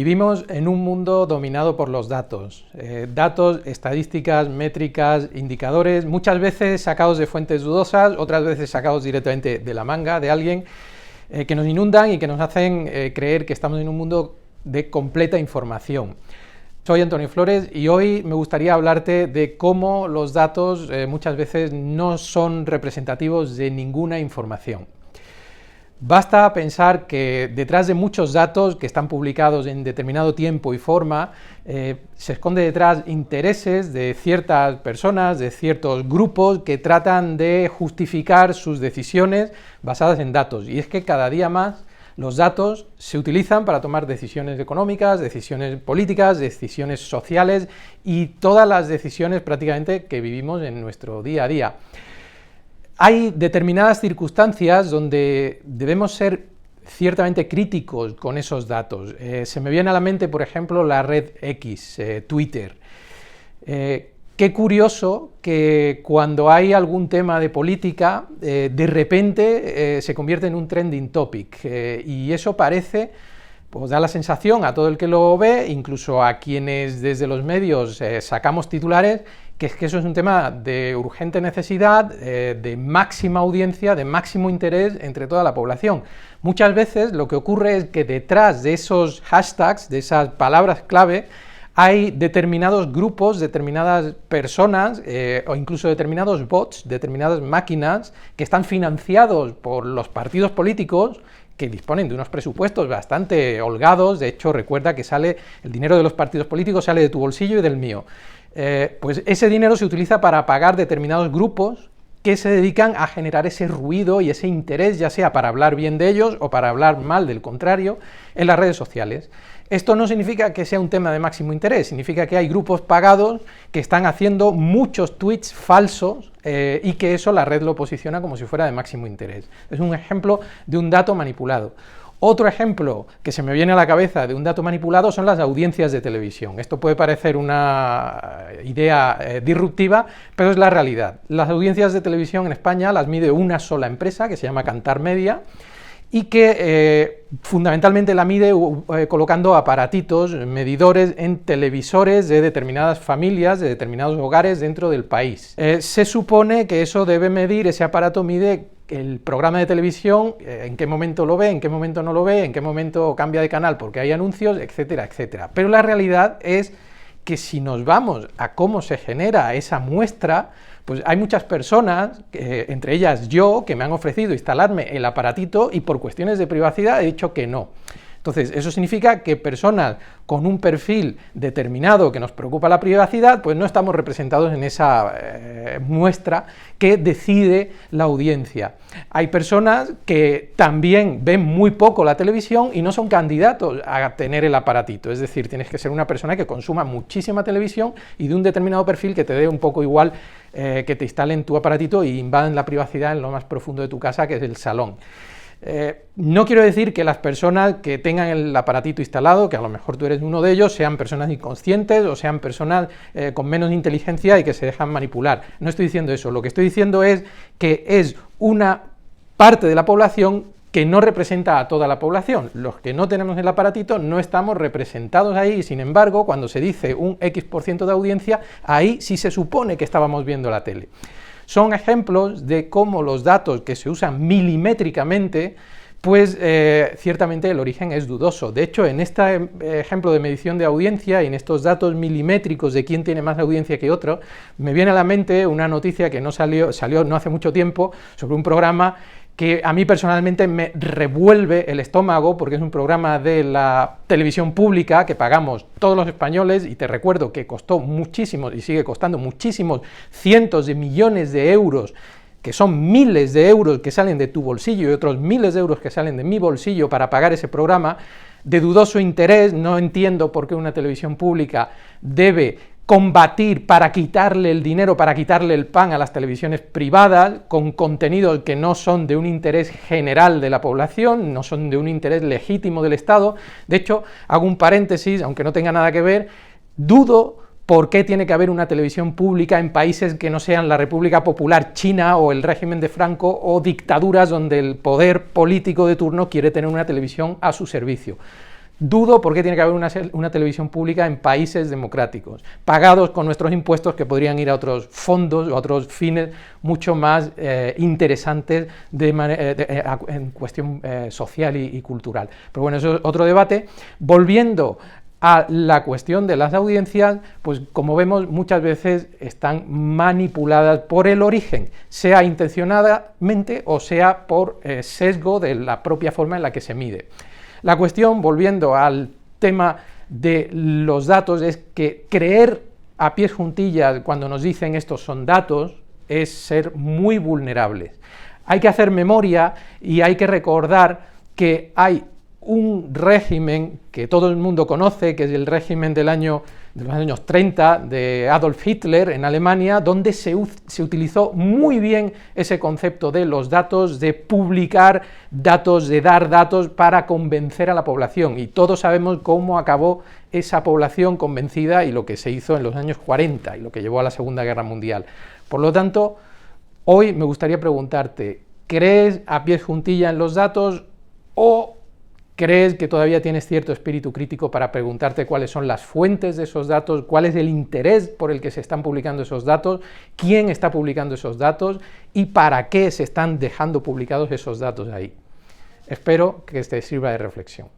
Vivimos en un mundo dominado por los datos. Datos, estadísticas, métricas, indicadores, muchas veces sacados de fuentes dudosas, otras veces sacados directamente de la manga de alguien, que nos inundan y que nos hacen creer que estamos en un mundo de completa información. Soy Antonio Flores y hoy me gustaría hablarte de cómo los datos muchas veces no son representativos de ninguna información. Basta pensar que detrás de muchos datos que están publicados en determinado tiempo y forma, se esconde detrás intereses de ciertas personas, de ciertos grupos que tratan de justificar sus decisiones basadas en datos. Y es que cada día más los datos se utilizan para tomar decisiones económicas, decisiones políticas, decisiones sociales y todas las decisiones prácticamente que vivimos en nuestro día a día. Hay determinadas circunstancias donde debemos ser ciertamente críticos con esos datos. Se me viene a la mente, por ejemplo, la red X, Twitter. Qué curioso que cuando hay algún tema de política, de repente se convierte en un trending topic, y eso parece, pues da la sensación a todo el que lo ve, incluso a quienes desde los medios sacamos titulares, que es que eso es un tema de urgente necesidad, de máxima audiencia, de máximo interés entre toda la población. Muchas veces lo que ocurre es que detrás de esos hashtags, de esas palabras clave, hay determinados grupos, determinadas personas o incluso determinados bots, determinadas máquinas que están financiados por los partidos políticos que disponen de unos presupuestos bastante holgados. De hecho, recuerda que el dinero de los partidos políticos sale de tu bolsillo y del mío. Pues ese dinero se utiliza para pagar determinados grupos que se dedican a generar ese ruido y ese interés, ya sea para hablar bien de ellos o para hablar mal del contrario, en las redes sociales. Esto no significa que sea un tema de máximo interés, significa que hay grupos pagados que están haciendo muchos tweets falsos y que eso la red lo posiciona como si fuera de máximo interés. Es un ejemplo de un dato manipulado. Otro ejemplo que se me viene a la cabeza de un dato manipulado son las audiencias de televisión. Esto puede parecer una idea disruptiva, pero es la realidad. Las audiencias de televisión en España las mide una sola empresa, que se llama Kantar Media, y que fundamentalmente la mide colocando aparatitos, medidores en televisores de determinadas familias, de determinados hogares dentro del país. Se supone que eso debe medir, ese aparato mide el programa de televisión, en qué momento lo ve, en qué momento no lo ve, en qué momento cambia de canal porque hay anuncios, etcétera, etcétera. Pero la realidad es que si nos vamos a cómo se genera esa muestra, pues hay muchas personas, entre ellas yo, que me han ofrecido instalarme el aparatito y por cuestiones de privacidad he dicho que no. Entonces, eso significa que personas con un perfil determinado que nos preocupa la privacidad, pues no estamos representados en esa muestra que decide la audiencia. Hay personas que también ven muy poco la televisión y no son candidatos a tener el aparatito, es decir, tienes que ser una persona que consuma muchísima televisión y de un determinado perfil que te dé un poco igual que te instalen tu aparatito y invadan la privacidad en lo más profundo de tu casa, que es el salón. No quiero decir que las personas que tengan el aparatito instalado, que a lo mejor tú eres uno de ellos, sean personas inconscientes o sean personas con menos inteligencia y que se dejan manipular. No estoy diciendo eso, lo que estoy diciendo es que es una parte de la población que no representa a toda la población. Los que no tenemos el aparatito no estamos representados ahí y sin embargo cuando se dice un X% de audiencia, ahí sí se supone que estábamos viendo la tele. Son ejemplos de cómo los datos que se usan milimétricamente, pues ciertamente el origen es dudoso. De hecho, en este ejemplo de medición de audiencia y en estos datos milimétricos de quién tiene más audiencia que otro, me viene a la mente una noticia que salió no hace mucho tiempo sobre un programa que a mí personalmente me revuelve el estómago porque es un programa de la televisión pública que pagamos todos los españoles y te recuerdo que costó muchísimos y sigue costando muchísimos cientos de millones de euros, que son miles de euros que salen de tu bolsillo y otros miles de euros que salen de mi bolsillo para pagar ese programa, de dudoso interés. No entiendo por qué una televisión pública debe combatir para quitarle el dinero, para quitarle el pan a las televisiones privadas, con contenidos que no son de un interés general de la población, no son de un interés legítimo del Estado. De hecho, hago un paréntesis, aunque no tenga nada que ver, dudo ¿Por qué tiene que haber una televisión pública en países que no sean la República Popular China o el régimen de Franco o dictaduras donde el poder político de turno quiere tener una televisión a su servicio? Dudo por qué tiene que haber una televisión pública en países democráticos, pagados con nuestros impuestos que podrían ir a otros fondos o a otros fines mucho más interesantes en cuestión social y cultural. Pero bueno, eso es otro debate. Volviendo a la cuestión de las audiencias, pues como vemos muchas veces están manipuladas por el origen, sea intencionadamente o sea por sesgo de la propia forma en la que se mide. La cuestión, volviendo al tema de los datos, es que creer a pies juntillas cuando nos dicen estos son datos es ser muy vulnerables. Hay que hacer memoria y hay que recordar que hay un régimen que todo el mundo conoce, que es el régimen de los años 30 de Adolf Hitler en Alemania, donde se utilizó muy bien ese concepto de los datos, de publicar datos, de dar datos para convencer a la población, y todos sabemos cómo acabó esa población convencida y lo que se hizo en los años 40 y lo que llevó a la Segunda Guerra Mundial. Por lo tanto, hoy me gustaría preguntarte, ¿crees a pies juntillas en los datos o crees que todavía tienes cierto espíritu crítico para preguntarte cuáles son las fuentes de esos datos, cuál es el interés por el que se están publicando esos datos, quién está publicando esos datos y para qué se están dejando publicados esos datos ahí? Espero que te sirva de reflexión.